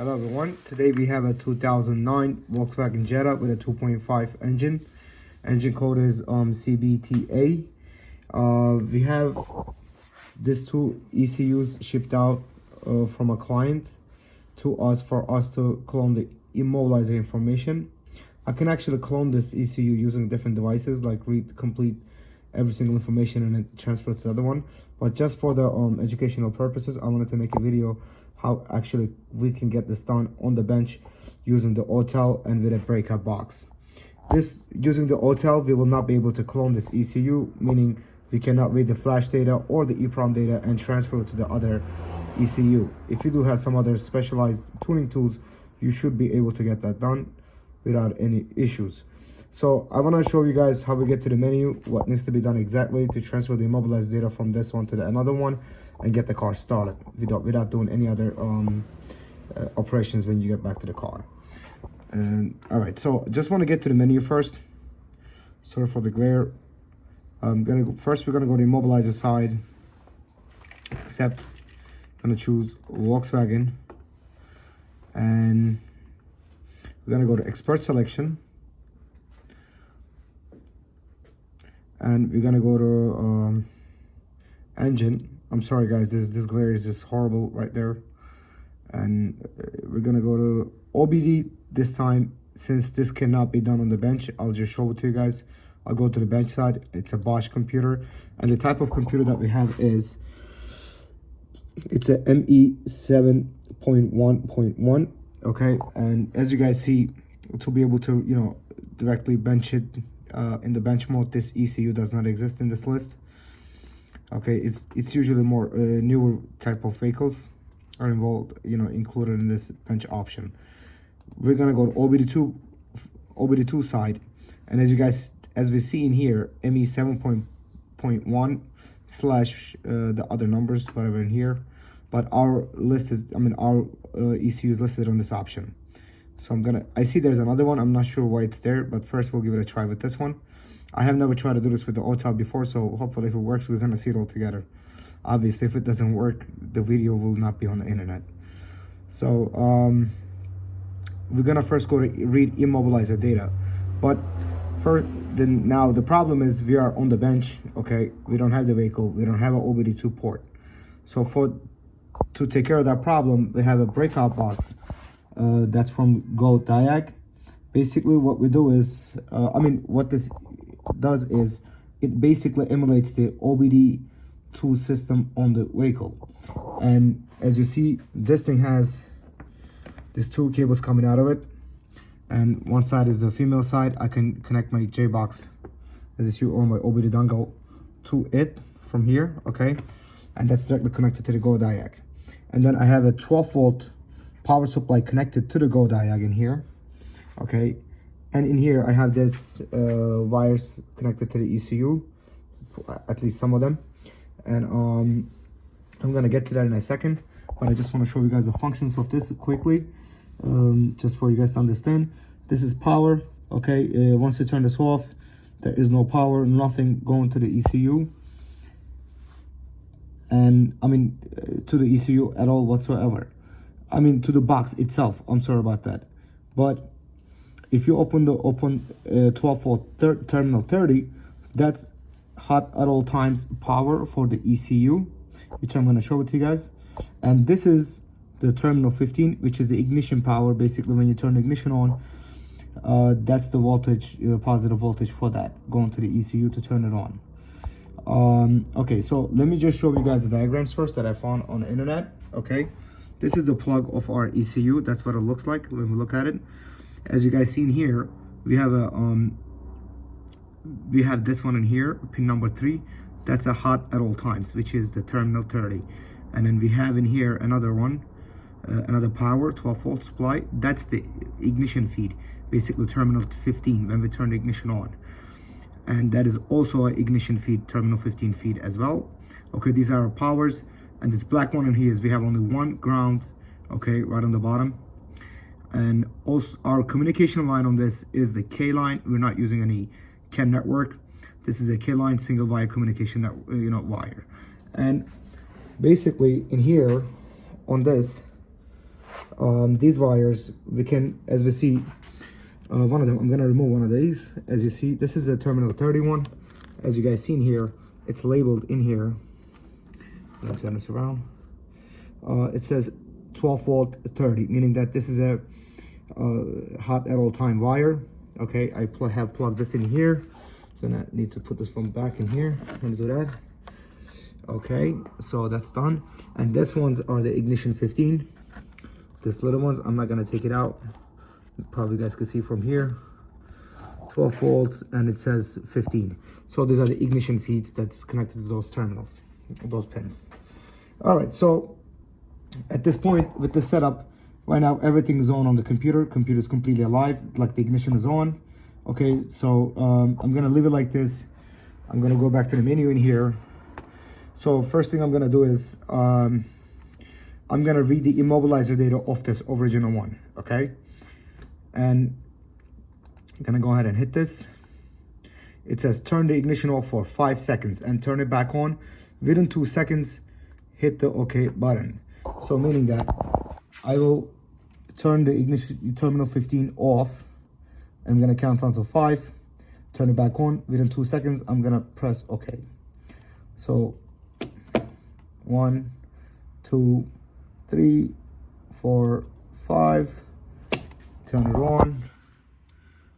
Hello everyone, today we have a 2009 Volkswagen Jetta with a 2.5 engine. Engine code is CBTA. We have these two ECUs shipped out from a client to us for us to clone the immobilizer information. I can actually clone this ECU using different devices, like read complete every single information and then transfer to the other one. But just for the educational purposes, I wanted to make a video how actually we can get this done on the bench using the hotel and with a breakout box. Using the hotel, we will not be able to clone this ECU, meaning we cannot read the flash data or the EEPROM data and transfer it to the other ECU. If you do have some other specialized tuning tools, you should be able to get that done without any issues. So I want to show you guys how we get to the menu, what needs to be done exactly to transfer the immobilized data from this one to the another one and get the car started without doing any other operations when you get back to the car. And all right, so just want to get to the menu first. Sorry for the glare. First we're gonna go to the immobilizer side. Except I'm gonna choose Volkswagen, and we're gonna go to expert selection, and we're gonna go to engine. I'm sorry guys, this glare is just horrible right there. And we're gonna go to OBD this time. Since this cannot be done on the bench, I'll just show it to you guys. I'll go to the bench side. It's a Bosch computer, and the type of computer that we have is it's a ME 7.1.1. okay, and as you guys see, to be able to directly bench it in the bench mode, this ECU does not exist in this list. Okay, it's usually more newer type of vehicles are involved, included in this bench option. We're gonna go to OBD2 side, and as we see in here, ME 7.1 slash the other numbers, whatever in here, but our list is, our ECU is listed on this option. So I see there's another one. I'm not sure why it's there, but first we'll give it a try with this one. I have never tried to do this with the hotel before, so hopefully if it works, we're gonna see it all together. Obviously, if it doesn't work, the video will not be on the internet. So we're gonna first go to read immobilizer data. But now the problem is we are on the bench, okay? We don't have the vehicle, we don't have an OBD2 port. So to take care of that problem, we have a breakout box that's from Go Diag. Basically what we do is, what this does is it basically emulates the OBD2 system on the vehicle. And as you see, this thing has these two cables coming out of it, and one side is the female side. I can connect my J-box, as you see, or my OBD dongle to it from here, okay? And that's directly connected to the Go Diag. And then I have a 12-volt power supply connected to the Go Diag in here, okay? And in here I have this wires connected to the ECU, at least some of them. And I'm gonna get to that in a second, but I just want to show you guys the functions of this quickly, just for you guys to understand. This is power, okay? Once you turn this off, there is no power, nothing going to the ECU, and to the ECU at all whatsoever. To the box itself, I'm sorry about that. But if you open 12-volt terminal 30, that's hot at all times power for the ECU, which I'm going to show it to you guys. And this is the terminal 15, which is the ignition power. Basically, when you turn the ignition on, that's the voltage, positive voltage for that, going to the ECU to turn it on. Okay, so let me just show you guys the diagrams first that I found on the internet. Okay, this is the plug of our ECU. That's what it looks like when we look at it. As you guys see in here, we have this one in here, pin number 3. That's a hot at all times, which is the terminal 30. And then we have in here another one, another power 12-volt supply. That's the ignition feed, basically terminal 15 when we turn the ignition on. And that is also an ignition feed, terminal 15 feed as well. Okay, these are our powers. And this black one in here is we have only one ground, okay, right on the bottom. And also our communication line on this is the K line. We're not using any CAN network. This is a K line single wire communication wire. And basically in here on this, These wires, we can, as we see, one of them, I'm gonna remove one of these. As you see, this is a terminal 31. As you guys seen here, it's labeled in here. Let me turn this around. It says 12 volt 30, meaning that this is a hot at all time wire. Okay, I have plugged this in here. Gonna need to put this one back in here. I'm gonna do that. Okay, so that's done. And this ones are the ignition 15. This little ones, I'm not gonna take it out. Probably you guys can see from here. 12 volts, and it says 15. So these are the ignition feeds that's connected to those terminals, those pins. All right, so at this point with the setup, right now everything is on the computer. Computer is completely alive, like the ignition is on. Okay, so I'm gonna leave it like this. I'm gonna go back to the menu in here. So first thing I'm gonna do is I'm gonna read the immobilizer data off this original one, okay? And I'm gonna go ahead and hit this. It says turn the ignition off for 5 seconds and turn it back on. Within 2 seconds, hit the OK button. So meaning that I will turn the ignition terminal 15 off. I'm gonna count until 5, turn it back on. Within 2 seconds, I'm gonna press OK. So 1, 2, 3, 4, 5, turn it on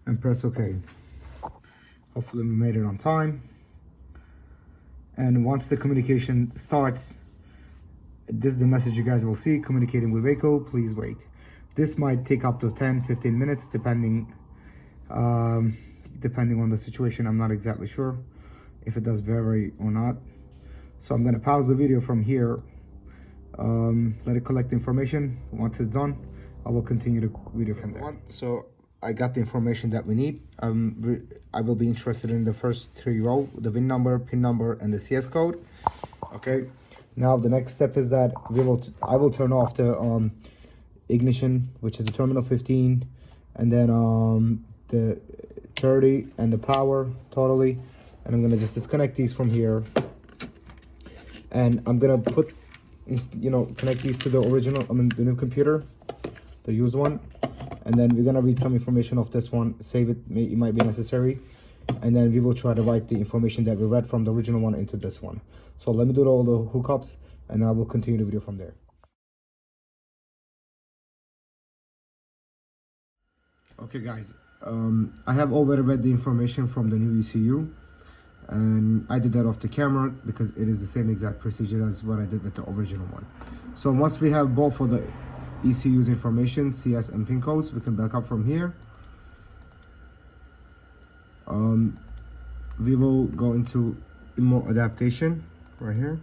and press OK. Hopefully we made it on time. And once the communication starts, this is the message you guys will see: communicating with vehicle, please wait. This might take up to 10-15 minutes depending on the situation. I'm not exactly sure if it does vary or not. So I'm going to pause the video from here, let it collect information. Once it's done, I will continue the video from there. So I got the information that we need. I will be interested in the first 3 rows: the VIN number, PIN number, and the CS code. Okay. Now the next step is that I will turn off the ignition, which is the terminal 15, and then the 30 and the power totally. And I'm gonna just disconnect these from here, and I'm gonna connect these to the original, the new computer, the used one. And then we're gonna read some information off this one, save it, it might be necessary, and then we will try to write the information that we read from the original one into this one. So let me do all the hookups, and then I will continue the video from there. Okay guys, I have already read the information from the new ECU, and I did that off the camera because it is the same exact procedure as what I did with the original one. So once we have both for the ECU's information, CS and PIN codes, we can back up from here. We will go into immo adaptation right here.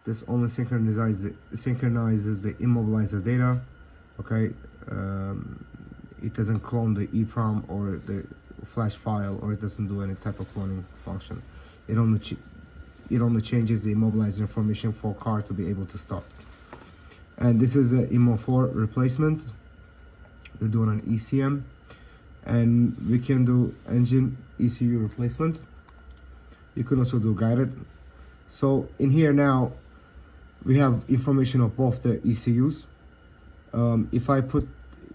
This only synchronizes the immobilizer data. Okay, it doesn't clone the EEPROM or the flash file, or it doesn't do any type of cloning function. It only changes the immobilizer information for car to be able to start. And this is the immo 4 replacement. We're doing an ECM, and we can do engine ECU replacement. You can also do guided. So in here now we have information of both the ECUs. If I put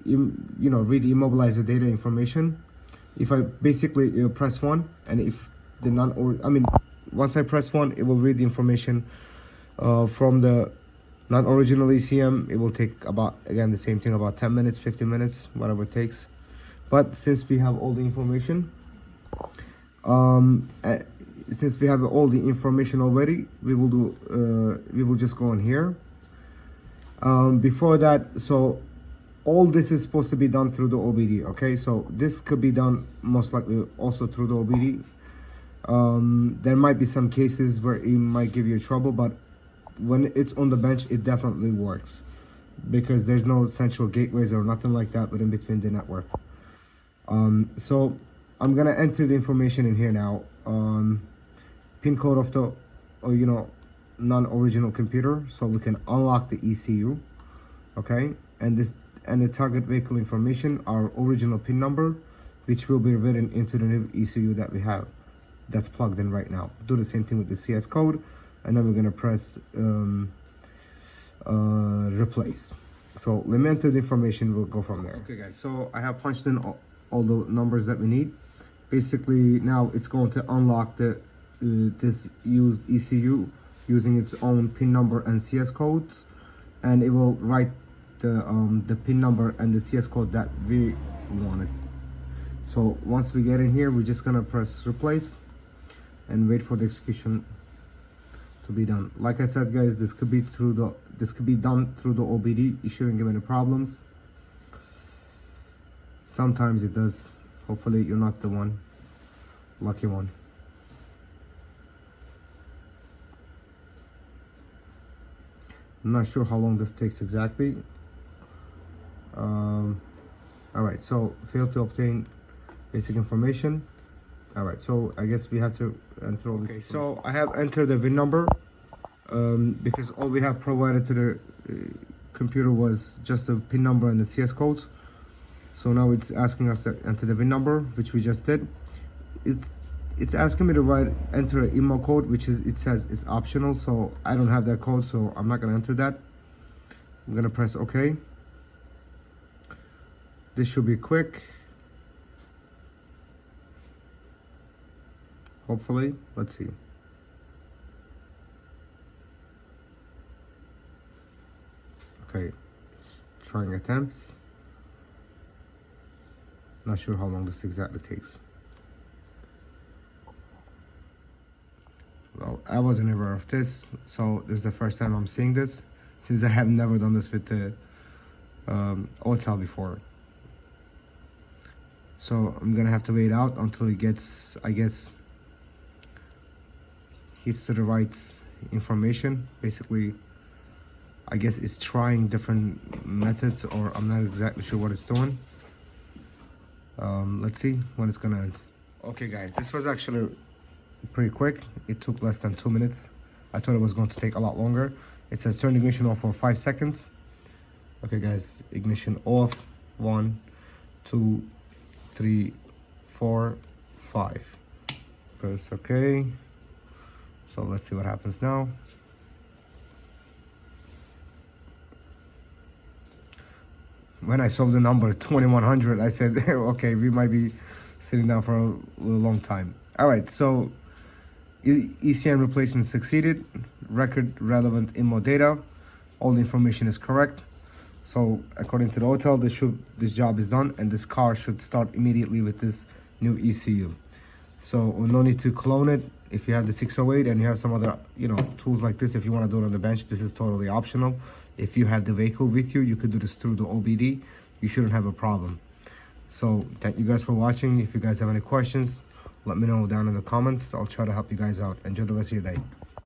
read the immobilizer data information, if I basically press 1, and if the once I press 1, it will read the information from the non-original ECM. It will take about, again, the same thing, about 10 minutes, 15 minutes, whatever it takes. But since we have all the information, already, we will just go on here. Before that, so all this is supposed to be done through the OBD. Okay, so this could be done most likely also through the OBD. There might be some cases where it might give you trouble, but when it's on the bench, it definitely works because there's no central gateways or nothing like that within between the network. So I'm gonna enter the information in here now. PIN code of the non-original computer, so we can unlock the ECU. Okay, and the target vehicle information, our original PIN number, which will be written into the new ECU that we have that's plugged in right now. Do the same thing with the CS code, and then we're gonna press replace. So let me enter the information, we'll go from there. Okay guys, so I have punched in all the numbers that we need. Basically now it's going to unlock the this used ECU using its own pin number and CS codes, and it will write the pin number and the CS code that we wanted. So once we get in here, we're just gonna press replace and wait for the execution to be done. Like I said guys, this could be done through the OBD. It shouldn't give any problems. Sometimes it does. Hopefully you're not the lucky one. I'm not sure how long this takes exactly. All right, so failed to obtain basic information. All right, so I guess we have to enter all this. Okay, so I have entered the VIN number because all we have provided to the computer was just the PIN number and the CS code. So now it's asking us to enter the VIN number, which we just did. It's asking me to enter an IMO code, which it says it's optional, so I don't have that code, so I'm not gonna enter that. I'm gonna press OK. This should be quick. Hopefully, let's see. Okay, trying attempts. Not sure how long this exactly takes. Well, I wasn't aware of this, so this is the first time I'm seeing this, since I have never done this with the hotel before. So I'm gonna have to wait out until it gets, I guess, hits to the right information. Basically, I guess it's trying different methods, or I'm not exactly sure what it's doing. Let's see when it's gonna end. Okay guys, this was actually pretty quick. It took less than 2 minutes. I thought it was going to take a lot longer. It says turn ignition off for 5 seconds. Okay guys, ignition off. 1, 2, 3, 4, 5. Press OK. So let's see what happens now. When I saw the number 2100, I said, okay, we might be sitting down for a long time. All right, so ECM replacement succeeded. Record relevant IMO data. All the information is correct. So according to the hotel, this job is done, and this car should start immediately with this new ECU. So no need to clone it. If you have the 608 and you have some other tools like this, if you want to do it on the bench, this is totally optional. If you have the vehicle with you, you could do this through the OBD. You shouldn't have a problem. So thank you guys for watching. If you guys have any questions, let me know down in the comments. I'll try to help you guys out. Enjoy the rest of your day.